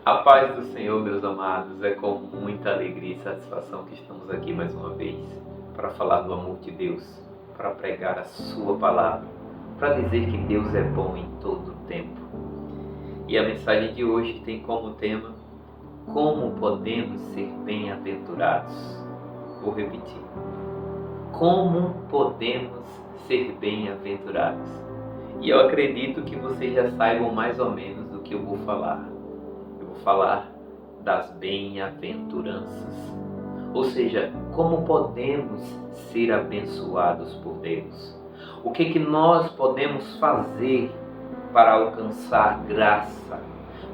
A paz do Senhor, meus amados, é com muita alegria e satisfação que estamos aqui mais uma vez para falar do amor de Deus, para pregar a sua palavra, para dizer que Deus é bom em todo o tempo. E a mensagem de hoje tem como tema: como podemos ser bem-aventurados? Vou repetir: como podemos ser bem-aventurados? E eu acredito que vocês já saibam mais ou menos do que eu vou falar. Eu vou falar das bem-aventuranças. Ou seja, como podemos ser abençoados por Deus? O que nós podemos fazer para alcançar graça?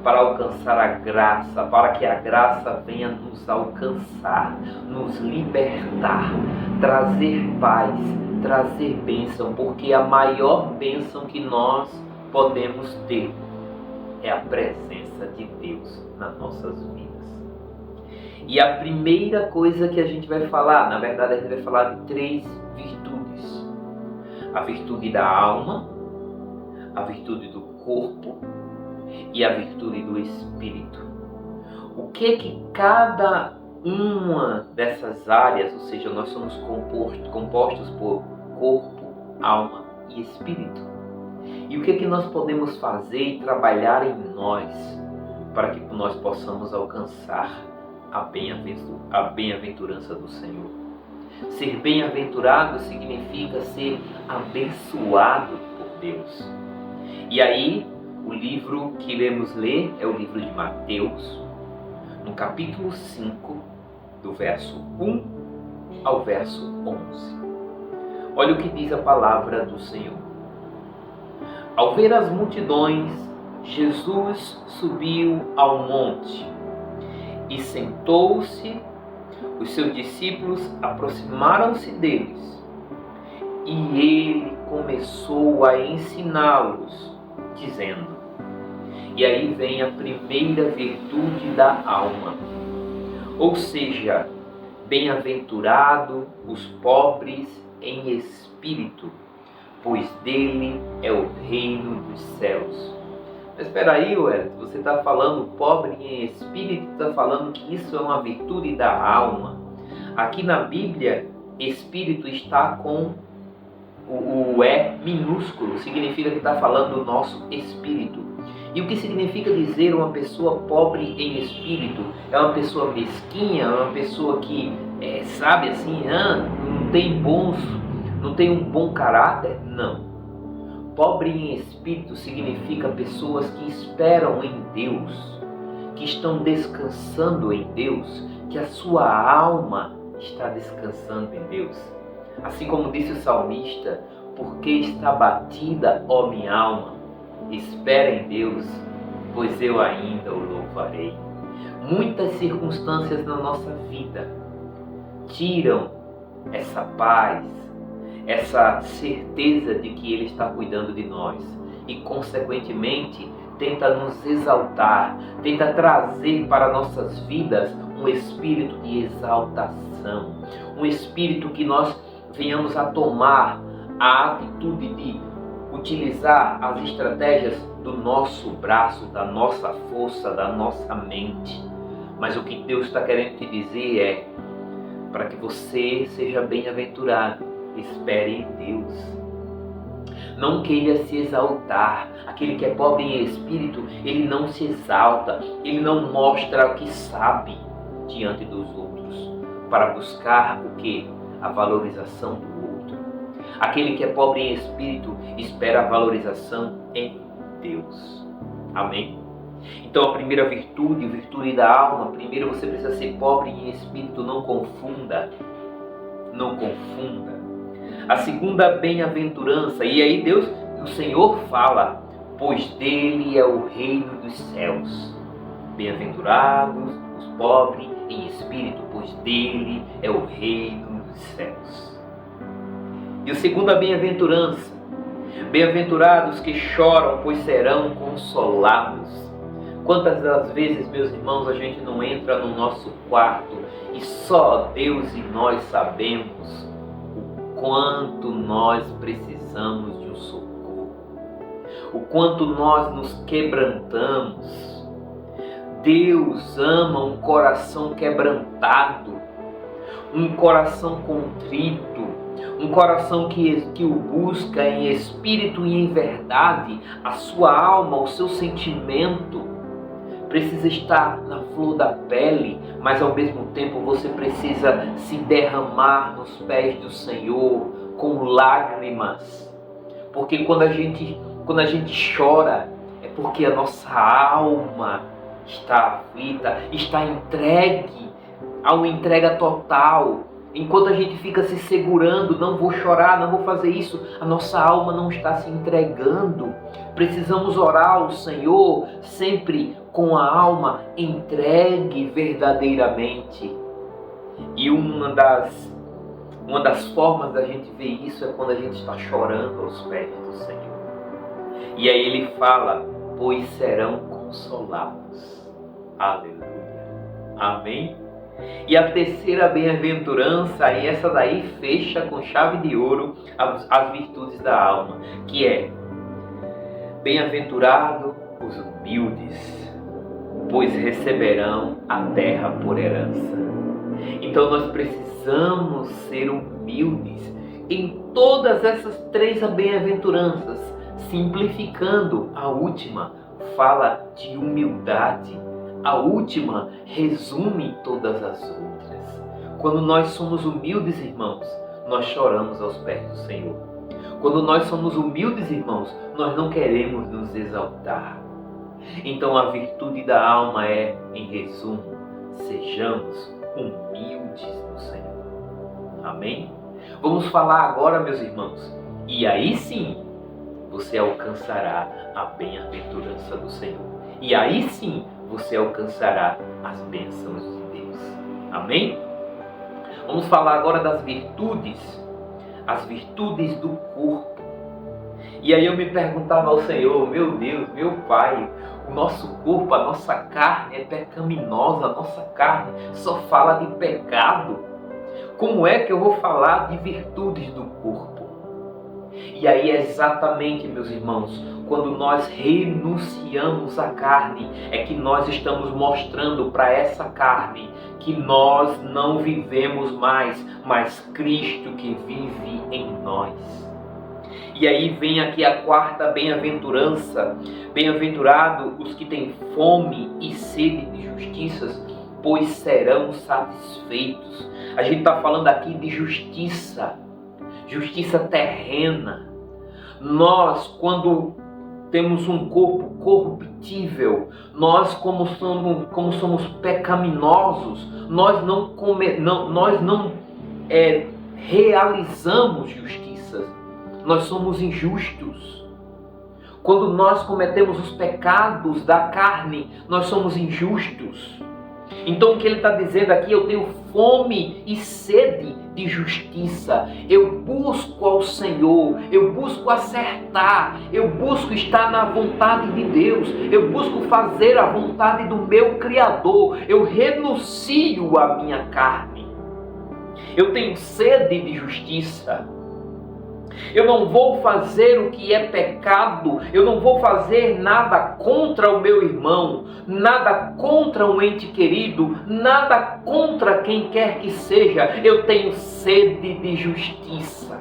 Para alcançar a graça, para que a graça venha nos alcançar, nos libertar, trazer paz, trazer bênção, porque a maior bênção que nós podemos ter é a presença de Deus nas nossas vidas. E a primeira coisa que a gente vai falar, na verdade a gente vai falar de 3 virtudes: a virtude da alma, a virtude do corpo e a virtude do espírito. O que cada uma dessas áreas, ou seja, nós somos compostos por corpo, alma e espírito. E o que nós podemos fazer e trabalhar em nós para que nós possamos alcançar a bem-aventurança do Senhor? Ser bem-aventurado significa ser abençoado por Deus. E aí, o livro que iremos ler é o livro de Mateus, no capítulo 5, do verso 1 ao verso 11. Olha o que diz a palavra do Senhor. Ao ver as multidões, Jesus subiu ao monte e sentou-se. Os seus discípulos aproximaram-se deles e ele começou a ensiná-los, dizendo. E aí vem a primeira virtude da alma. Ou seja, bem-aventurado os pobres em espírito, pois dele é o reino dos céus. Mas espera aí, Wellington, você está falando pobre em espírito, está falando que isso é uma virtude da alma. Aqui na Bíblia, espírito está com o E minúsculo, significa que está falando do nosso espírito. E o que significa dizer uma pessoa pobre em espírito? É uma pessoa mesquinha, é uma pessoa que, sabe assim, não tem um bom caráter? Não. Pobre em espírito significa pessoas que esperam em Deus, que estão descansando em Deus, que a sua alma está descansando em Deus. Assim como disse o salmista: porque está batida, ó minha alma, espera em Deus, pois eu ainda o louvarei. Muitas circunstâncias na nossa vida tiram essa paz, essa certeza de que Ele está cuidando de nós e, consequentemente, tenta nos exaltar, tenta trazer para nossas vidas um espírito de exaltação, um espírito que nós venhamos a tomar a atitude de utilizar as estratégias do nosso braço, da nossa força, da nossa mente. Mas o que Deus está querendo te dizer é: para que você seja bem-aventurado, espere em Deus. Não queira se exaltar. Aquele que é pobre em espírito, ele não se exalta, ele não mostra o que sabe diante dos outros, para buscar o que? A valorização do outro. Aquele que é pobre em espírito espera a valorização em Deus. Amém? Então a primeira virtude da alma, primeiro você precisa ser pobre em espírito, não confunda. Não confunda. A segunda bem-aventurança, e aí o Senhor fala: pois dele é o reino dos céus. Bem-aventurados os pobres em espírito, pois dele é o reino dos céus. E a segunda bem-aventurança: bem-aventurados que choram, pois serão consolados. Quantas das vezes, meus irmãos, a gente não entra no nosso quarto e só Deus e nós sabemos o quanto nós precisamos de um socorro, o quanto nós nos quebrantamos. Deus ama um coração quebrantado, um coração contrito, um coração que o busca em espírito e em verdade. A sua alma, o seu sentimento precisa estar na flor da pele, mas ao mesmo tempo você precisa se derramar nos pés do Senhor com lágrimas. Porque quando a gente chora, é porque a nossa alma está aflita, está entregue a uma entrega total. Enquanto a gente fica se segurando, não vou chorar, não vou fazer isso, a nossa alma não está se entregando. Precisamos orar ao Senhor sempre com a alma entregue verdadeiramente. E uma das formas da gente ver isso é quando a gente está chorando aos pés do Senhor. E aí ele fala, pois serão consolados. Aleluia. Amém? E a terceira bem-aventurança, e essa daí fecha com chave de ouro as virtudes da alma, que é: bem-aventurado os humildes, pois receberão a terra por herança. Então nós precisamos ser humildes em todas essas três bem-aventuranças. Simplificando, a última fala de humildade. A última resume todas as outras. Quando nós somos humildes, irmãos, nós choramos aos pés do Senhor. Quando nós somos humildes, irmãos, nós não queremos nos exaltar. Então a virtude da alma é, em resumo, sejamos humildes no Senhor. Amém? Vamos falar agora, meus irmãos, e aí sim você alcançará a bem-aventurança do Senhor. E aí sim você alcançará as bênçãos de Deus. Amém? Vamos falar agora das virtudes, as virtudes do corpo. E aí eu me perguntava ao Senhor, meu Deus, meu Pai, o nosso corpo, a nossa carne é pecaminosa, a nossa carne só fala de pecado. Como é que eu vou falar de virtudes do corpo? E aí é exatamente, meus irmãos, quando nós renunciamos à carne, é que nós estamos mostrando para essa carne que nós não vivemos mais, mas Cristo que vive em nós. E aí vem aqui a quarta bem-aventurança. Bem-aventurado os que têm fome e sede de justiças, pois serão satisfeitos. A gente está falando aqui de justiça, justiça terrena. Nós, quando temos um corpo corruptível, nós como somos pecaminosos, nós não realizamos justiça, nós somos injustos. Quando nós cometemos os pecados da carne, nós somos injustos. Então o que ele está dizendo aqui, eu tenho fome e sede de justiça, eu busco ao Senhor, eu busco acertar, eu busco estar na vontade de Deus, eu busco fazer a vontade do meu Criador, eu renuncio à minha carne, eu tenho sede de justiça. Eu não vou fazer o que é pecado, eu não vou fazer nada contra o meu irmão, nada contra um ente querido, nada contra quem quer que seja. Eu tenho sede de justiça.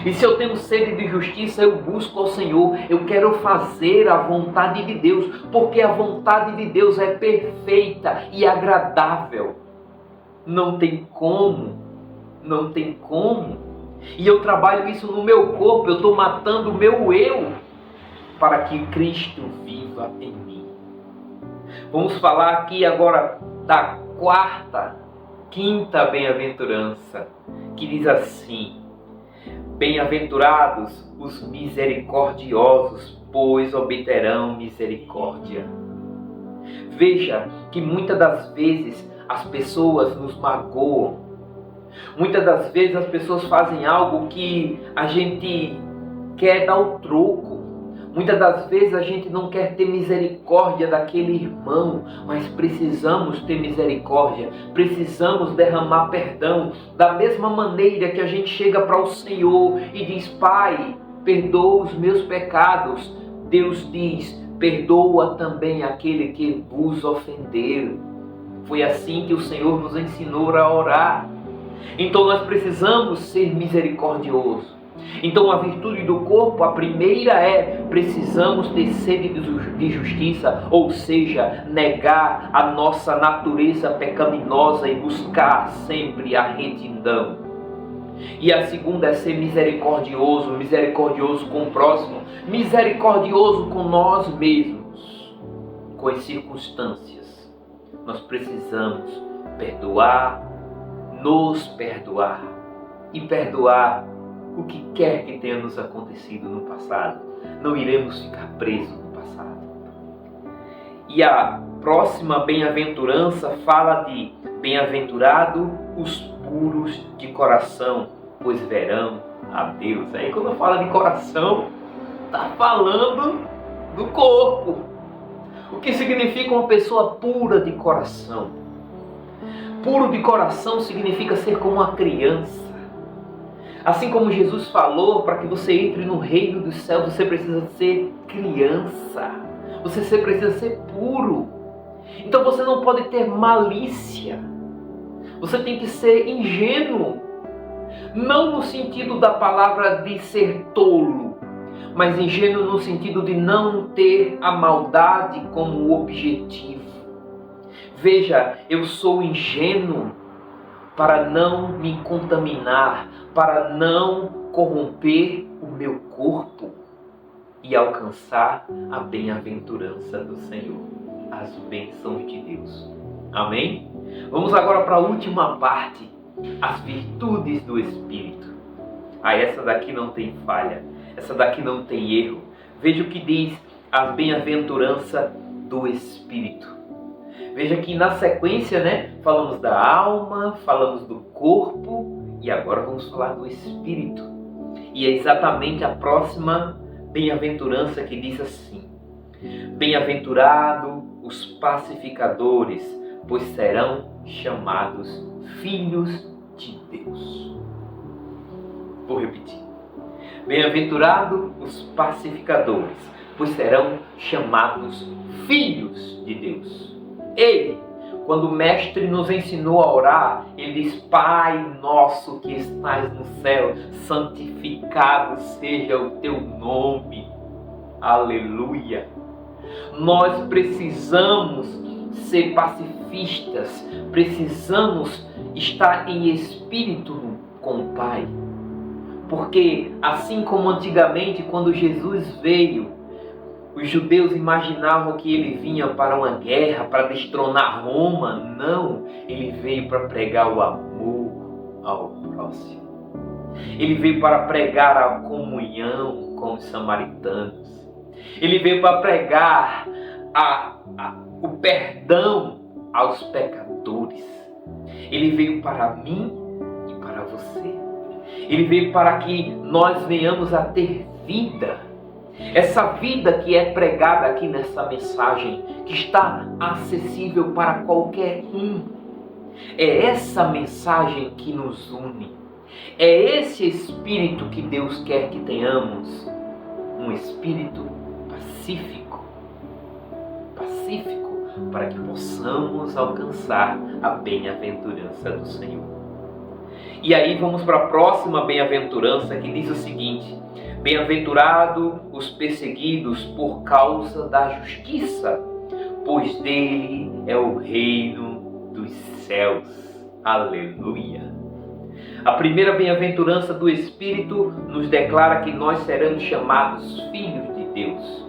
E se eu tenho sede de justiça, eu busco ao Senhor, eu quero fazer a vontade de Deus, porque a vontade de Deus é perfeita e agradável. Não tem como. E eu trabalho isso no meu corpo, eu estou matando o meu eu para que Cristo viva em mim. Vamos falar aqui agora da quinta bem-aventurança, que diz assim: bem-aventurados os misericordiosos, pois obterão misericórdia. Veja que muitas das vezes as pessoas nos magoam. Muitas das vezes as pessoas fazem algo que a gente quer dar o troco. Muitas das vezes a gente não quer ter misericórdia daquele irmão, mas precisamos ter misericórdia, precisamos derramar perdão. Da mesma maneira que a gente chega para o Senhor e diz: Pai, perdoa os meus pecados. Deus diz: perdoa também aquele que vos ofenderam. Foi assim que o Senhor nos ensinou a orar. Então nós precisamos ser misericordiosos. Então a virtude do corpo, a primeira precisamos ter sede de justiça, ou seja, negar a nossa natureza pecaminosa e buscar sempre a retidão. E a segunda é ser misericordioso, misericordioso com o próximo, misericordioso com nós mesmos, com as circunstâncias. Nós precisamos perdoar, nos perdoar e perdoar o que quer que tenha nos acontecido no passado. Não iremos ficar presos no passado. E a próxima bem-aventurança fala de bem-aventurado os puros de coração, pois verão a Deus. Aí quando fala de coração, está falando do corpo. O que significa uma pessoa pura de coração? Puro de coração significa ser como uma criança. Assim como Jesus falou, para que você entre no reino dos céus, você precisa ser criança. Você precisa ser puro. Então você não pode ter malícia. Você tem que ser ingênuo. Não no sentido da palavra de ser tolo, mas ingênuo no sentido de não ter a maldade como objetivo. Veja, eu sou ingênuo para não me contaminar, para não corromper o meu corpo e alcançar a bem-aventurança do Senhor, as bênçãos de Deus. Amém? Vamos agora para a última parte, as virtudes do Espírito. Essa daqui não tem falha, essa daqui não tem erro. Veja o que diz a bem-aventurança do Espírito. Veja que na sequência, falamos da alma, falamos do corpo e agora vamos falar do Espírito. E é exatamente a próxima bem-aventurança que diz assim: bem-aventurado os pacificadores, pois serão chamados filhos de Deus. Vou repetir. Bem-aventurado os pacificadores, pois serão chamados filhos de Deus. Ele, quando o Mestre nos ensinou a orar, ele diz: Pai nosso que estás no céu, santificado seja o teu nome. Aleluia! Nós precisamos ser pacifistas, precisamos estar em espírito com o Pai. Porque assim como antigamente, quando Jesus veio, os judeus imaginavam que ele vinha para uma guerra, para destronar Roma. Não, ele veio para pregar o amor ao próximo. Ele veio para pregar a comunhão com os samaritanos. Ele veio para pregar o perdão aos pecadores. Ele veio para mim e para você. Ele veio para que nós venhamos a ter vida. Essa vida que é pregada aqui nessa mensagem, que está acessível para qualquer um. É essa mensagem que nos une. É esse espírito que Deus quer que tenhamos. Um espírito pacífico. Pacífico, para que possamos alcançar a bem-aventurança do Senhor. E aí vamos para a próxima bem-aventurança, que diz o seguinte: bem-aventurado os perseguidos por causa da justiça, pois dele é o reino dos céus. Aleluia! A primeira bem-aventurança do Espírito nos declara que nós seremos chamados filhos de Deus.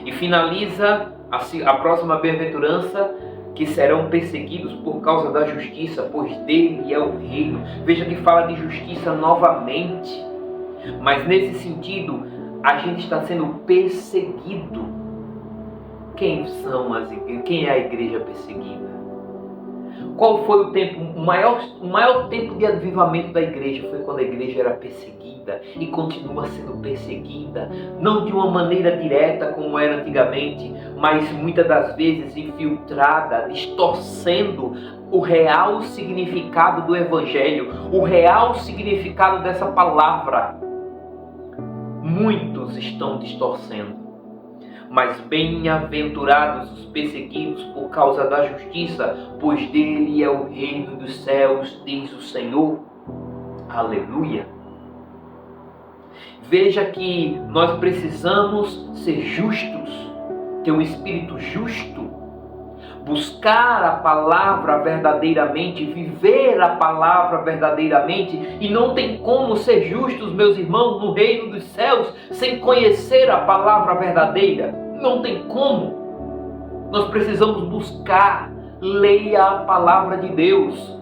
E finaliza a próxima bem-aventurança, que serão perseguidos por causa da justiça, pois dele é o reino. Veja que fala de justiça novamente. Mas nesse sentido, a gente está sendo perseguido. Quem é a igreja perseguida? Qual foi o tempo? O maior tempo de avivamento da igreja foi quando a igreja era perseguida e continua sendo perseguida. Não de uma maneira direta como era antigamente, mas muitas das vezes infiltrada, distorcendo o real significado do Evangelho, o real significado dessa palavra. Muitos estão distorcendo. Mas bem-aventurados os perseguidos por causa da justiça, pois dele é o reino dos céus, diz o Senhor. Aleluia! Veja que nós precisamos ser justos, ter um espírito justo, buscar a palavra verdadeiramente, viver a palavra verdadeiramente, e não tem como ser justos, meus irmãos, no reino dos céus, sem conhecer a palavra verdadeira. Não tem como. Nós precisamos buscar, leia a palavra de Deus,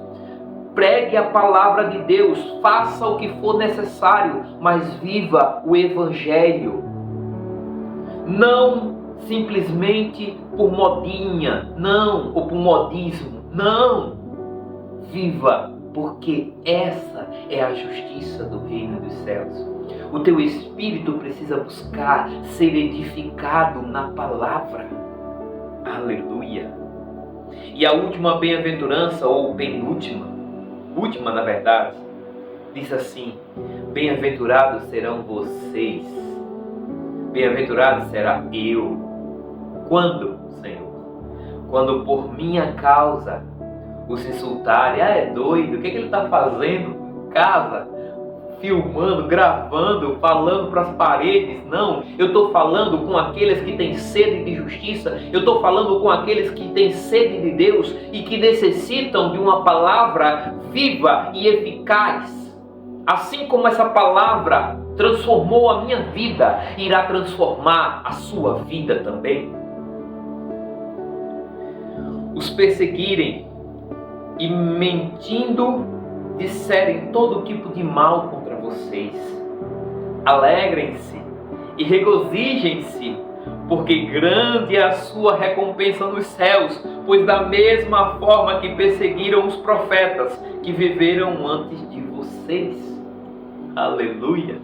pregue a palavra de Deus, faça o que for necessário, mas viva o Evangelho. Não simplesmente por modinha, não, ou por modismo, não. Viva, porque essa é a justiça do reino dos céus. O teu espírito precisa buscar ser edificado na palavra. Aleluia! E a última bem-aventurança, ou penúltima, última na verdade, diz assim: bem-aventurados serão vocês, bem-aventurado será eu. Quando, Senhor? Quando por minha causa os insultarem. Ah, é doido, o que ele está fazendo em casa? Filmando, gravando, falando para as paredes. Não, eu estou falando com aqueles que têm sede de justiça, eu estou falando com aqueles que têm sede de Deus e que necessitam de uma palavra viva e eficaz. Assim como essa palavra transformou a minha vida, irá transformar a sua vida também. Os perseguirem e mentindo disserem todo tipo de mal contra vocês. Alegrem-se e regozijem-se, porque grande é a sua recompensa nos céus, pois da mesma forma que perseguiram os profetas que viveram antes de vocês. Aleluia!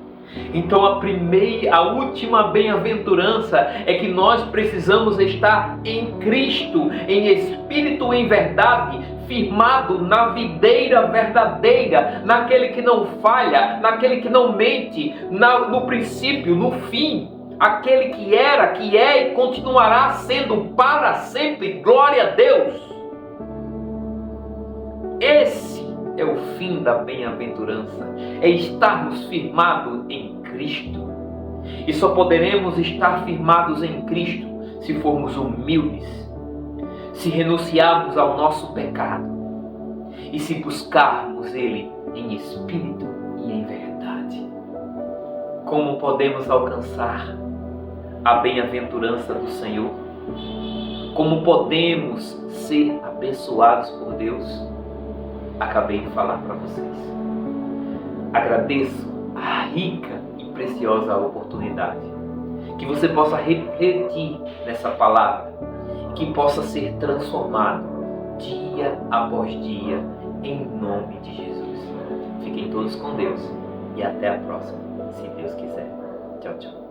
Então a última bem-aventurança é que nós precisamos estar em Cristo, em espírito, em verdade, firmado na videira verdadeira, naquele que não falha, naquele que não mente, no princípio, no fim, aquele que era, que é e continuará sendo para sempre. Glória a Deus! Esse é o fim da bem-aventurança, é estarmos firmados em Cristo. E só poderemos estar firmados em Cristo se formos humildes, se renunciarmos ao nosso pecado e se buscarmos Ele em espírito e em verdade. Como podemos alcançar a bem-aventurança do Senhor? Como podemos ser abençoados por Deus? Acabei de falar para vocês. Agradeço a rica e preciosa oportunidade. Que você possa refletir nessa palavra, que possa ser transformado dia após dia, em nome de Jesus. Fiquem todos com Deus e até a próxima, se Deus quiser. Tchau, tchau.